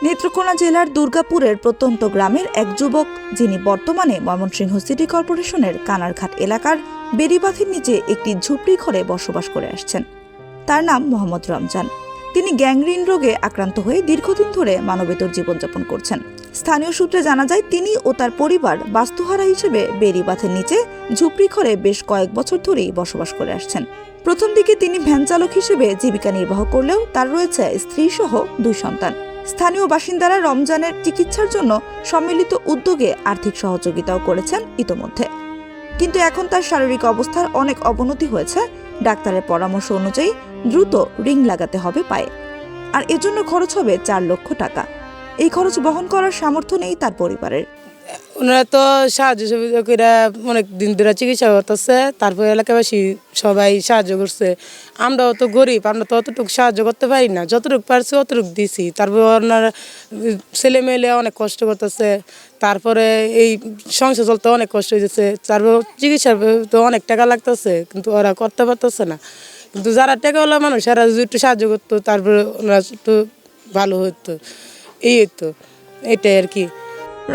নেত্রকোনা জেলার দুর্গাপুরের প্রত্যন্ত গ্রামের এক যুবক, যিনি বর্তমানে ময়মনসিংহ সিটি কর্পোরেশনের কানারঘাট এলাকার বেড়িবাঁধের নিচে একটি ঝুপড়ি ঘরে বসবাস করে আসছেন। তার নাম মোহাম্মদ রমজান। তিনি গ্যাংগ্রিন রোগে আক্রান্ত হয়ে দীর্ঘদিন ধরে মানবেতর জীবনযাপন করছেন। স্থানীয় সূত্রে জানা যায়, তিনি ও তার পরিবার বাস্তুহারা হিসেবে বেড়িবাঁধের নিচে ঝুপড়ি ঘরে বেশ কয়েক বছর ধরেই বসবাস করে আসছেন। প্রথম দিকে তিনি ভ্যান চালক হিসেবে জীবিকা নির্বাহ করলেও তার রয়েছে স্ত্রী সহ 2 সন্তান। স্থানীয় বাসিন্দারা রমজানের চিকিৎসার জন্য সম্মিলিত উদ্যোগে আর্থিক সহযোগিতাও করেছেন ইতোমধ্যে। কিন্তু এখন তার শারীরিক অবস্থার অনেক অবনতি হয়েছে। ডাক্তারের পরামর্শ অনুযায়ী দ্রুত রিং লাগাতে হবে পায়ে, আর এজন্য খরচ হবে 4 লক্ষ টাকা। এই খরচ বহন করার সামর্থ্য নেই তার পরিবারের। ওনারা তো সাহায্য সুবিধা করে অনেক দিন ধরে চিকিৎসা করতেছে, তারপরে এলাকাবাসী সবাই সাহায্য করছে। আমরাও তো গরিব, আমরা তো অতটুকু সাহায্য করতে পারি না, যতটুকু পারছি অতটুকু দিছি। তারপরে ওনারা ছেলে মেয়েলে অনেক কষ্ট করতেছে, তারপরে এই সংসার চলতে অনেক কষ্ট হয়েছে। তারপর চিকিৎসার তো অনেক টাকা লাগতেছে, কিন্তু ওরা করতে পারতেছে না। কিন্তু যারা টাকাওয়ালা মানুষ, এরা যদি একটু সাহায্য করতো তারপরে ওনারা একটু ভালো হতো, এই হতো, এটাই আর কি।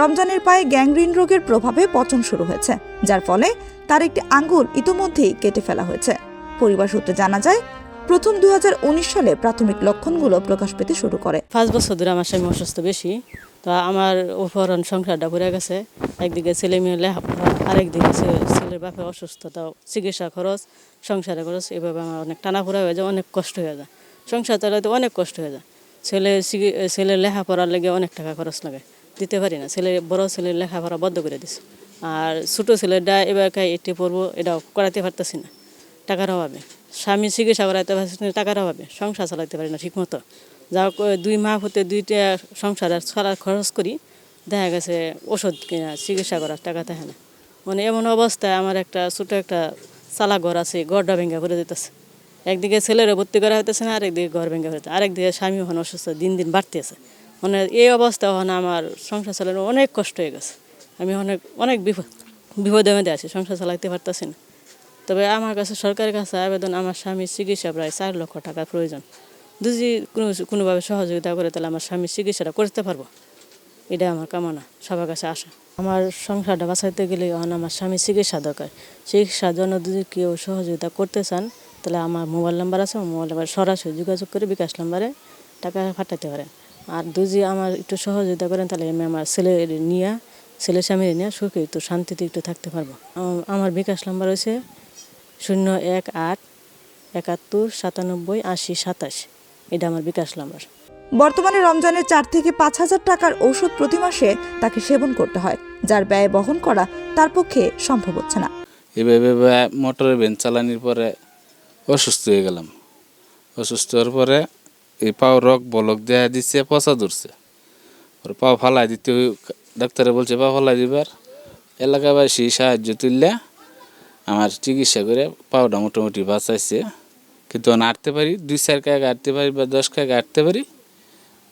রমজানের পায়ে গ্যাংগ্রিন রোগের প্রভাবে পচন শুরু হয়েছে, যার ফলে তার একটি আঙ্গুল ইতোমধ্যেই কেটে ফেলা হয়েছে। পরিবার সূত্রে জানা যায়, প্রথম 2019 সালে প্রাথমিক লক্ষণগুলো প্রকাশ পেতে শুরু করে। 5 বছর ধরে আমার স্বামী অসুস্থ বেশি, তো আমার উপরণ সংসারটা পড়ে গেছে। একদিকে ছেলে মেয়ে লেখাপড়া, আরেকদিকে ছেলের বাপে অসুস্থতা, চিকিৎসা খরচ, সংসারের খরচ, এভাবে আমার অনেক টানাপোড়া হয়ে যায়, অনেক কষ্ট হয়ে যায়। সংসার চালাতে অনেক কষ্ট হয়ে যায়। ছেলের লেখাপড়ার লেগে অনেক টাকা খরচ লাগে, দিতে পারি না। বড় ছেলের লেখাপড়া বন্ধ করে দিছে, আর ছোটো ছেলেটা এবার এটি পড়বো, এটাও করাতে পারতেছি না টাকার অভাবে। স্বামী চিকিৎসা করাতে পারছি না টাকার অভাবে, সংসার চালাতে পারি না ঠিক মতো। যা 2 মাস হতে 2টা সংসার খরচ করি, দেখা গেছে ওষুধ কিনা চিকিৎসা করার টাকা থাকে না। মানে এমন অবস্থায় আমার একটা ছোটো একটা চালা ঘর আছে, ঘরটা ভেঙে করে দিতেছে। একদিকে ছেলেরও ভর্তি করা হইতেছে না, আরেকদিকে ঘর ভেঙে হইতেছে, আরেকদিকে স্বামী ওখানে অসুস্থ, দিন দিন বাড়তেছে। মানে এই অবস্থা ওখানে আমার সংসার চালানো অনেক কষ্ট হয়ে গেছে। আমি অনেক বিপদে মধ্যে আছি, সংসার চালাইতে পারতেছি না। তবে আমার কাছে সরকারের কাছে আবেদন, আমার স্বামীর চিকিৎসা প্রায় 4 লক্ষ টাকার প্রয়োজন। যদি কোনোভাবে সহযোগিতা করে তাহলে আমার স্বামীর চিকিৎসাটা করতে পারবো, এটা আমার কামনা, সবার কাছে আশা। আমার সংসারটা বাঁচাইতে গেলে আমার স্বামীর চিকিৎসা দরকার। চিকিৎসার জন্য যদি কেউ সহযোগিতা করতে চান, তাহলে আমার মোবাইল নাম্বার আছে, মোবাইল নাম্বার সরাসরি যোগাযোগ করে বিকাশ নাম্বারে টাকা পাঠাতে পারেন। আর যদি আমার একটু সহযোগিতা করেন, তাহলে আমি আমার ছেলের স্বামীর নিয়ে সুখে একটু শান্তিতে একটু থাকতে পারবো। আমার বিকাশ নাম্বার হচ্ছে 018 71 97 80 27, এটা আমার বিকাশ নাম্বার। বর্তমানে রমজানের 4 থেকে 5 হাজার টাকার ঔষধ প্রতি মাসে তাকে সেবন করতে হয়, যার ব্যয় বহন করা তার পক্ষে সম্ভব হচ্ছে না। এভাবে মোটরের ভ্যান চালানোর পরে অসুস্থ হয়ে গেলাম। অসুস্থ হওয়ার পরে এই পাও রক বলক দেয়া দিচ্ছে, পচা ধরছে। ওর পাও ফালাই দিতে, ডাক্তারে বলছে পা ফালাই দিবার। এলাকাবাসী সাহায্য তুললে আমার চিকিৎসা করে পাওটা মোটামুটি বাঁচাইছে। কিন্তু আটতে পারি 2-4 কাকা আটতে পারি বা 10 কাকা আটতে পারি,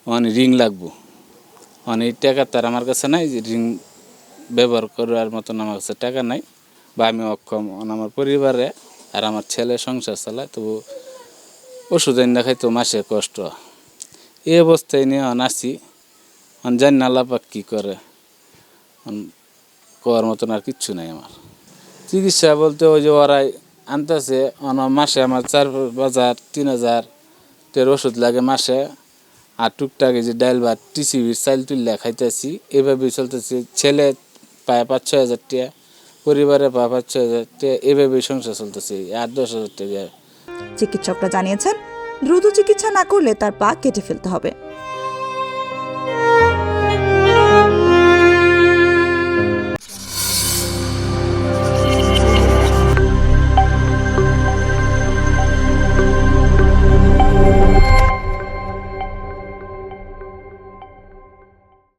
অনেক রিং লাগবো। অনেক টাকা তার আমার কাছে নাই, যে রিং ব্যবহার করার মতন আমার কাছে টাকা নাই, বা আমি অক্ষম। আমার পরিবারে আর আমার ছেলে সংসার চালায়, তবু ওষুধ এনে খাইতো মাসে কষ্ট। এই অবস্থায় নিয়ে আসি, জানি না আল্লাহ পাক কী করে, করার মতন আর কিচ্ছু নাই আমার। চিকিৎসা বলতে ওই যে ওরাই আনতেছে, মাসে আমার 4,000 3,000 ওষুধ লাগে মাসে। আর টুকটাক যে ডাইল বা টিসিবির চাইল তুললে খাইতেছি, এভাবেই চলতেছে। ছেলে পায় 5-6 হাজার টাকা, পরিবারে পায় 5-6 হাজার টাকা, এভাবেই সংসার চলতেছে। 8-10 হাজার টাকা। চিকিৎসকরা জানিয়েছেন, দ্রুত চিকিৎসা না করলে তার পা কেটে ফেলতে হবে।